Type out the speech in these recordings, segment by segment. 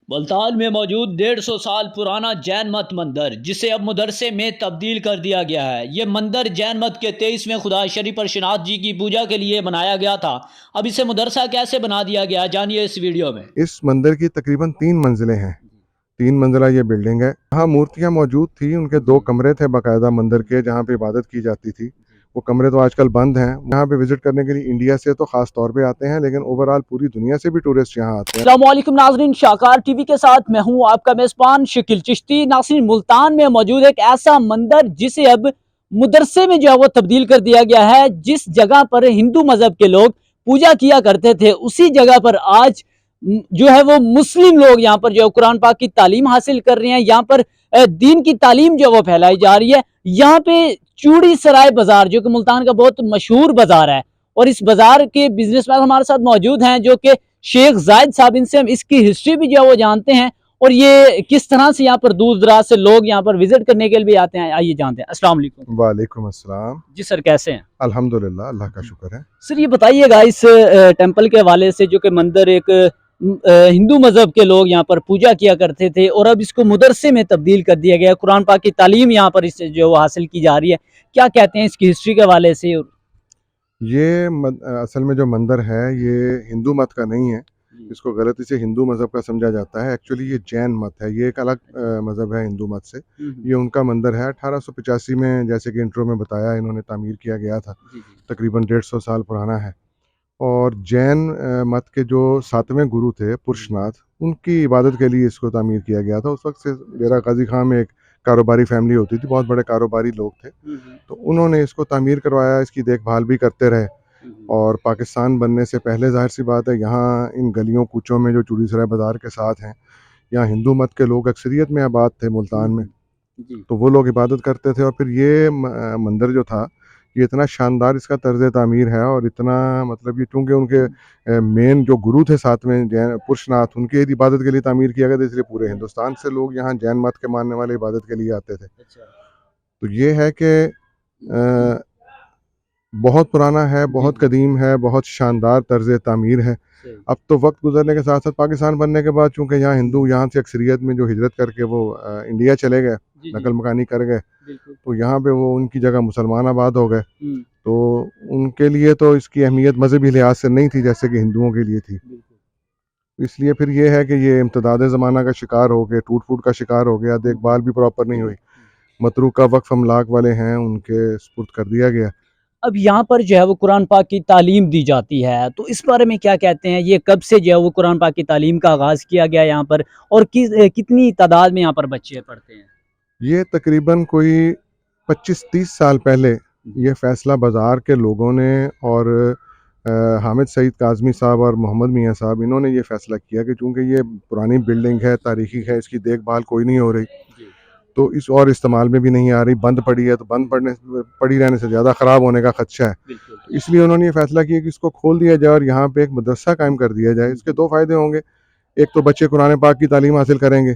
मुल्तान में मौजूद 150 साल पुराना जैन मत मंदिर, जिसे अब मदरसे में तब्दील कर दिया गया है। ये मंदिर जैन मत के 23वें खुदा श्री परशुनाथ जी की पूजा के लिए बनाया गया था। अब इसे मदरसा कैसे बना दिया गया, जानिए इस वीडियो में। इस मंदिर की तकरीबन 3 मंजिलें हैं। 3 मंजिला ये बिल्डिंग है। यहाँ मूर्तियाँ मौजूद थी, उनके 2 कमरे थे बाकायदा मंदिर के, जहाँ पे इबादत की जाती थी। वो कमरे तो आजकल बंद हैं। यहाँ पे विजिट करने के लिए इंडिया से तो खास तौर पे आते हैं, लेकिन ओवरऑल पूरी दुनिया से भी टूरिस्ट यहाँ आते हैं। अस्सलामुअलैकुम नाजरीन, शाकार टीवी के साथ मैं हूँ आपका मेजबान शकील चिश्ती। नाजरीन, मुल्तान में मौजूद एक ऐसा मंदिर जिसे अब मदरसे में जो है वो तब्दील कर दिया गया है। जिस जगह पर हिंदू मजहब के लोग पूजा किया करते थे, उसी जगह पर आज जो है वो मुस्लिम लोग यहाँ पर जो है कुरान पाक की तालीम हासिल कर रहे हैं। यहाँ पर दीन की तालीम जो है वो फैलाई जा रही है। यहाँ पे चूड़ी सराय बाजार, जो कि मुल्तान का बहुत मशहूर बाजार है, और इस बाजार के बिजनेसमैन हमारे साथ मौजूद हैं, जो कि शेख जायद साहब। इनसे हम इसकी हिस्ट्री भी जो है वो जानते हैं, और ये किस तरह से यहाँ पर दूर दराज से लोग यहाँ पर विजिट करने के लिए भी आते हैं, आइए जानते हैं। अस्सलाम वालेकुम। वालेकुम अस्सलाम। जी सर, कैसे हैं? अल्हम्दुलिल्लाह, अल्लाह का शुक्र है। सर, ये बताइएगा इस टेंपल के हवाले से, जो कि मंदिर एक हिंदू मजहब के लोग यहाँ पर पूजा किया करते थे, और अब इसको मदरसे में तब्दील कर दिया गया। कुरान पाक की तालीम यहाँ पर इससे जो हासिल की जा रही है, क्या कहते हैं इसकी हिस्ट्री के हवाले से? असल में जो मंदिर है ये हिंदू मत का नहीं है। इसको गलती से हिंदू मज़हब का समझा जाता है। एक्चुअली ये जैन मत है, ये एक अलग मज़हब है हिंदू मत से। ये उनका मंदिर है। 1885 में, जैसे कि इंट्रो में बताया, इन्होंने तामीर किया गया था। तकरीबन 150 साल पुराना है। और जैन मत के जो 7वें गुरु थे पुरुषनाथ, उनकी इबादत के लिए इसको तामीर किया गया था। उस वक्त से डेरा गाजी खां में एक कारोबारी फैमिली होती थी, बहुत बड़े कारोबारी लोग थे, तो उन्होंने इसको तामीर करवाया, इसकी देखभाल भी करते रहे। और पाकिस्तान बनने से पहले ज़ाहिर सी बात है, यहाँ इन गलियों कूचों में जो चूड़ी सराय बाज़ार के साथ हैं, यहाँ हिंदू मत के लोग अक्सरियत में आबाद थे मुल्तान में। तो वो लोग इबादत करते थे। और फिर ये मंदिर जो था, ये इतना शानदार इसका तर्ज तामीर है, और इतना मतलब ये चूँकि उनके मेन जो गुरु थे 7वें जैन पुरुषनाथ, उनके इबादत के लिए तामीर किया गया था, इसलिए पूरे हिंदुस्तान से लोग यहाँ जैन मत के मानने वाले इबादत के लिए आते थे। तो ये है कि बहुत पुराना है, बहुत कदीम है, बहुत शानदार तर्ज तामीर है। अब तो वक्त गुजरने के साथ साथ पाकिस्तान बनने के बाद, चूँकि यहाँ हिंदू यहाँ से अक्सरियत में जो हिजरत करके वो इंडिया चले गए, नकल मकानी कर गए, तो यहाँ पे वो उनकी जगह मुसलमान आबाद हो गए। तो उनके लिए तो इसकी अहमियत मजहबी लिहाज से नहीं थी, जैसे कि हिंदुओं के लिए थी। इसलिए फिर ये है कि ये इम्तदाद ज़माना का शिकार हो गया, टूट फूट का शिकार हो गया, देखभाल भी प्रॉपर नहीं हुई। मतरूका वक्फ अमलाक वाले हैं, उनके सुपुर्द कर दिया गया। अब यहाँ पर जो है वो कुरान पाक की तालीम दी जाती है, तो इस बारे में क्या कहते हैं? ये कब से जो है वो कुरान पाक की तालीम का आगाज़ किया गया यहाँ पर, और कितनी तादाद में यहाँ पर बच्चे पढ़ते हैं? ये तकरीबन कोई 25-30 साल पहले ये फ़ैसला बाज़ार के लोगों ने, और हामिद सईद काज़मी साहब और मोहम्मद मियाँ साहब, इन्होंने ये फ़ैसला किया कि चूँकि ये पुरानी बिल्डिंग है, तारीख़ी है, इसकी देखभाल कोई नहीं हो रही, तो इस और इस्तेमाल में भी नहीं आ रही, बंद पड़ी है, तो पड़ी रहने से ज़्यादा ख़राब होने का ख़दशा है। तो इसलिए उन्होंने ये फ़ैसला किया कि इसको खोल दिया जाए और यहाँ पे एक मदरसा कायम कर दिया जाए। इसके 2 फ़ायदे होंगे। एक तो बच्चे कुरान पाक की तालीम हासिल करेंगे,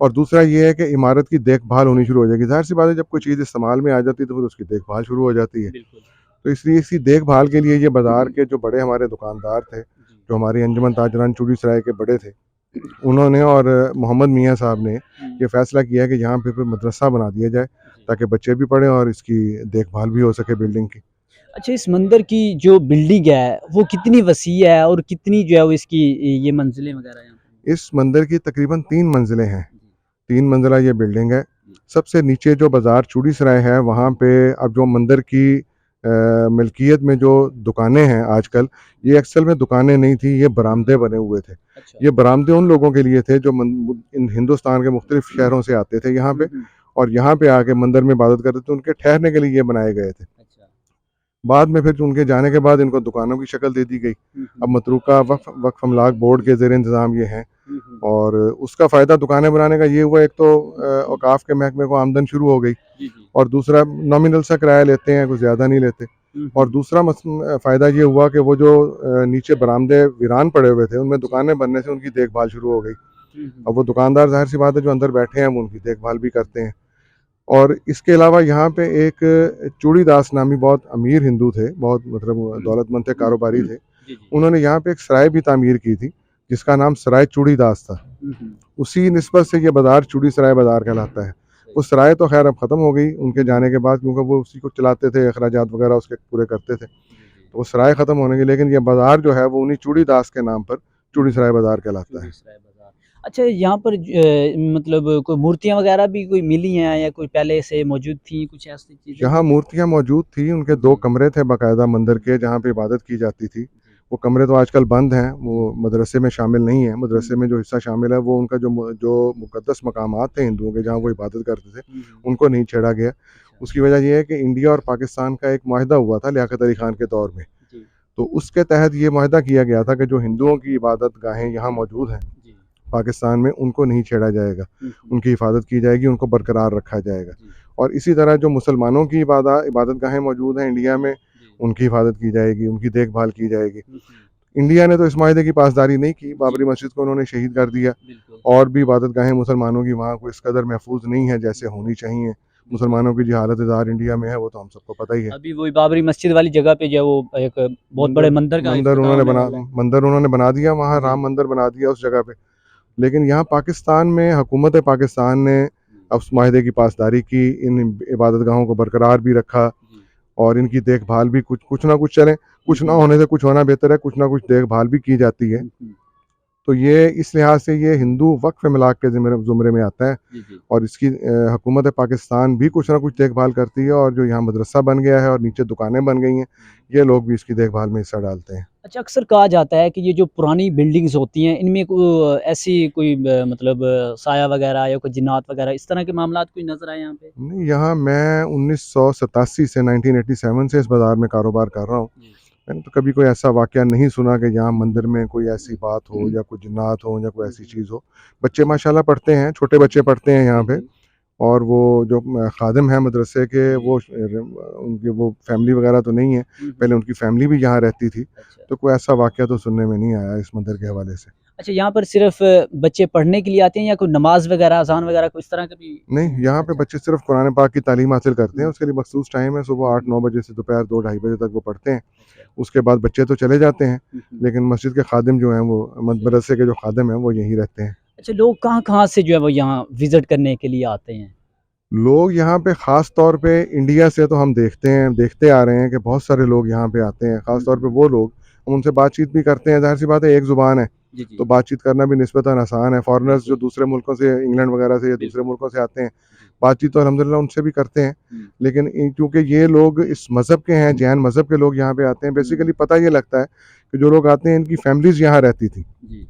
और दूसरा ये है कि इमारत की देखभाल होनी शुरू हो जाएगी। ज़ाहिर सी बात है, जब कोई चीज़ इस्तेमाल में आ जाती है तो फिर उसकी देखभाल शुरू हो जाती है। तो इसलिए इसकी देखभाल के लिए ये बाज़ार के जो बड़े हमारे दुकानदार थे, जो हमारी अंजुमन ताजरान चूड़ी सराय के बड़े थे, उन्होंने और मोहम्मद मियाँ साहब ने ये फ़ैसला किया कि यहाँ पे फिर मदरसा बना दिया जाए, ताकि बच्चे भी पढ़ें और इसकी देखभाल भी हो सके बिल्डिंग की। अच्छा, इस मंदिर की जो बिल्डिंग है वो कितनी वसी है, और कितनी जो है वो इसकी ये मंजिलें वगैरह यहाँ पर? इस मंदिर की तकरीबन 3 मंजिलें हैं। 3 मंजिला ये बिल्डिंग है। सबसे नीचे जो बाज़ार चूड़ी सराय है, वहाँ पे अब जो मंदिर की मिल्कियत में जो दुकानें हैं आजकल, ये असल में दुकानें नहीं थी, ये बरामदे बने हुए थे। ये बरामदे उन लोगों के लिए थे जो इन हिंदुस्तान के मुख्तलिफ शहरों से आते थे यहाँ पे, और यहाँ पे आके मंदिर में इबादत करते थे। उनके ठहरने के लिए ये बनाए गए थे। बाद में फिर उनके जाने के बाद इनको दुकानों की शक्ल दे दी गई। अब मतरूका वक्फ अमलाक बोर्ड के ज़ेर इंतज़ाम ये हैं, और उसका फ़ायदा दुकानें बनाने का ये हुआ, एक तो औकाफ के महकमे को आमदन शुरू हो गई, और दूसरा नॉमिनल सा किराया लेते हैं, कुछ ज़्यादा नहीं लेते। और दूसरा फ़ायदा ये हुआ कि वो जो नीचे बरामदे वीरान पड़े हुए थे, उनमें दुकानें बनने से उनकी देखभाल शुरू हो गई। अब वो दुकानदार, ज़ाहिर सी बात है, जो अंदर बैठे हैं वो उनकी देखभाल भी करते हैं। और इसके अलावा यहाँ पे एक चूड़ीदास नामी बहुत अमीर हिंदू थे, बहुत मतलब दौलतमंद थे, कारोबारी थे। उन्होंने यहाँ पे एक सराय भी तामीर की थी, जिसका नाम सराय चूड़ीदास था। उसी निस्बत से ये बाज़ार चूड़ी सराय बाज़ार कहलाता है। वो सराय तो खैर अब ख़त्म हो गई उनके जाने के बाद, क्योंकि वो उसी को चलाते थे, अखराजात वगैरह उसके पूरे करते थे। तो वो सराय ख़त्म होने की, लेकिन ये बाज़ार जो है वो उन्हीं चूड़ी दास के नाम पर चूड़ी सराय बाज़ार कहलाता है। अच्छा, यहाँ पर मतलब कोई मूर्तियाँ वगैरह भी कोई मिली हैं या कोई पहले से मौजूद थी, कुछ ऐसी चीज़ें यहाँ भी? मूर्तियाँ मौजूद थी, उनके 2 कमरे थे बाकायदा मंदिर के, जहाँ पे इबादत की जाती थी। वो कमरे तो आजकल बंद हैं, वो मदरसे में शामिल नहीं है। मदरसे में जो हिस्सा शामिल है वो उनका जो मुक़द्दस मकामात थे हिंदुओं के, जहाँ वो इबादत करते थे, उनको नहीं छेड़ा गया। उसकी वजह ये है कि इंडिया और पाकिस्तान का एक मुआहदा हुआ था लियाकत अली खान के दौर में। जी, तो उसके तहत ये मुआहदा किया गया था कि जो हिंदुओं की इबादत गाहें यहाँ मौजूद हैं जी। पाकिस्तान में, उनको नहीं छेड़ा जाएगा। उनकी हिफाजत की जाएगी, उनको बरकरार रखा जाएगा। जी, और इसी तरह जो मुसलमानों की इबादत गाहें मौजूद हैं इंडिया में, जी। उनकी हिफाजत की जाएगी, उनकी देखभाल की जाएगी। इंडिया ने तो इस माहदे की पासदारी नहीं की, बाबरी मस्जिद को उन्होंने शहीद कर दिया। बिल्कुल। और भी इबादत गाहें मुसलमानों की वहाँ को इस कदर महफूज नहीं है जैसे होनी चाहिए। मुसलमानों की जो हालत ज़ार इंडिया में है वो तो हम सबको पता ही है। अभी वही बाबरी मस्जिद वाली जगह पे जो है वो एक बहुत बड़े मंदिर का इफ्तिताह होने वाला है। मंदिर उन्होंने बना दिया, वहाँ जी। राम मंदिर बना दिया उस जगह पे। लेकिन यहाँ पाकिस्तान में हुकूमत पाकिस्तान ने अब उस माहदे की पासदारी की, इन इबादत गाहों को बरकरार भी रखा जी। और इनकी देखभाल भी कुछ ना कुछ चले, कुछ ना होने से कुछ होना बेहतर है, कुछ ना कुछ देखभाल भी की जाती है। तो ये इस लिहाज से ये हिंदू वक्फ मिलाक के ज़ुमरे में आता है। जी, जी। और इसकी हुकूमत पाकिस्तान भी कुछ ना कुछ देखभाल करती है, और जो यहाँ मदरसा बन गया है और नीचे दुकानें बन गई हैं, ये लोग भी इसकी देखभाल में हिस्सा डालते हैं। अच्छा, अक्सर कहा जाता है कि ये जो पुरानी बिल्डिंग्स होती हैं इनमें ऐसी कोई मतलब साया वगैरह या कोई जिन्नात वगैरह इस तरह के मामलात कोई नज़र आए यहाँ पे? नहीं, यहाँ मैं 1987 से 1987 से इस बाज़ार में कारोबार कर रहा हूँ। जी। मैंने तो कभी कोई ऐसा वाक़या नहीं सुना कि यहाँ मंदिर में कोई ऐसी बात हो या कोई जिन्नात हो या कोई ऐसी चीज़ हो। बच्चे माशाल्लाह पढ़ते हैं, छोटे बच्चे पढ़ते हैं यहाँ पे। और वो जो ख़ादिम हैं मदरसे के, वो उनकी वो फ़ैमिली वग़ैरह तो नहीं है। पहले उनकी फ़ैमिली भी यहाँ रहती थी। अच्छा। तो कोई ऐसा वाक़या तो सुनने में नहीं आया इस मंदिर के हवाले से। अच्छा, यहाँ पर सिर्फ़ बच्चे पढ़ने के लिए आते हैं या कोई नमाज़ वगैरह, अज़ान वगैरह कोई इस तरह का भी? नहीं, यहाँ पे अच्छा। बच्चे सिर्फ़ कुरान पाक की तालीम हासिल करते हैं, उसके लिए मख़सूस टाइम है, सुबह 8-9 बजे से दोपहर 2 ढाई बजे तक वो पढ़ते हैं। अच्छा। उसके बाद बच्चे तो चले जाते हैं, हुँ, हुँ। लेकिन मस्जिद के ख़ादिम जो हैं वो मदरसे के जो ख़ादिम हैं वो यहीं रहते हैं। अच्छा, लोग कहाँ-कहाँ से जो है वो यहाँ विज़िट करने के लिए आते हैं? लोग यहाँ पे ख़ास तौर पे इंडिया से तो हम देखते आ रहे हैं कि बहुत सारे लोग यहाँ पे आते हैं, ख़ास तौर पे वो लोग, हम उनसे बातचीत भी करते हैं, ज़ाहिर-सी बात है एक ज़ुबान है, जी, जी। तो बातचीत करना भी निस्बतन आसान है। फ़ॉरेनर्स जो दूसरे मुल्कों से, इंग्लैंड वगैरह से या दूसरे बिल्कुल। मुल्कों से आते हैं, जी। बातचीत तो अल्हम्दुलिल्लाह उनसे भी करते हैं। हुँ, लेकिन चूँकि ये लोग इस मज़हब के हैं, जैन मज़हब के लोग यहाँ पे आते हैं, बेसिकली पता ये लगता है कि जो लोग आते हैं इनकी फ़ैमिलीज़ यहाँ रहती थी। जी।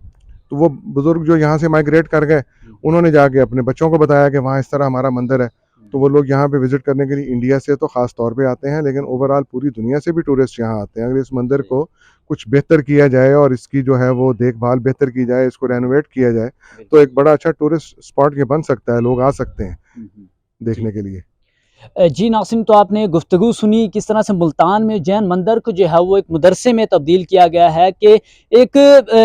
तो वो बुज़ुर्ग जो यहाँ से माइग्रेट कर गए, उन्होंने जाके अपने बच्चों को बताया कि वहाँ इस तरह हमारा मंदिर है। तो वो लोग यहाँ पे विज़िट करने के लिए इंडिया से तो ख़ास तौर पे आते हैं, लेकिन ओवरऑल पूरी दुनिया से भी टूरिस्ट यहाँ आते हैं। अगर इस मंदिर जी, को कुछ बेहतर किया जाए और इसकी जो है वो देखभाल बेहतर की जाए, इसको रेनोवेट किया जाए, तो बिल्कुल। एक बड़ा अच्छा टूरिस्ट स्पॉट ये बन सकता है, लोग आ सकते हैं हुँ, हुँ। जी। देखने के लिए। जी नासिम, तो आपने गुफ्तगू सुनी किस तरह से मुल्तान में जैन मंदिर को जो है वो एक मदरसे में तब्दील किया गया है कि एक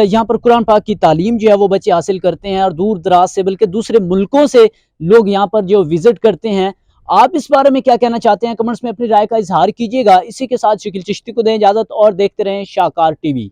यहाँ पर कुरान पाक की तालीम जो है वो बच्चे हासिल करते हैं और दूर दराज से बल्कि दूसरे मुल्कों से लोग यहाँ पर जो विज़िट करते हैं। आप इस बारे में क्या कहना चाहते हैं? कमेंट्स में अपनी राय का इज़हार कीजिएगा। इसी के साथ शकील चिश्ती को दें इजाज़त और देखते रहें शाहकार टीवी।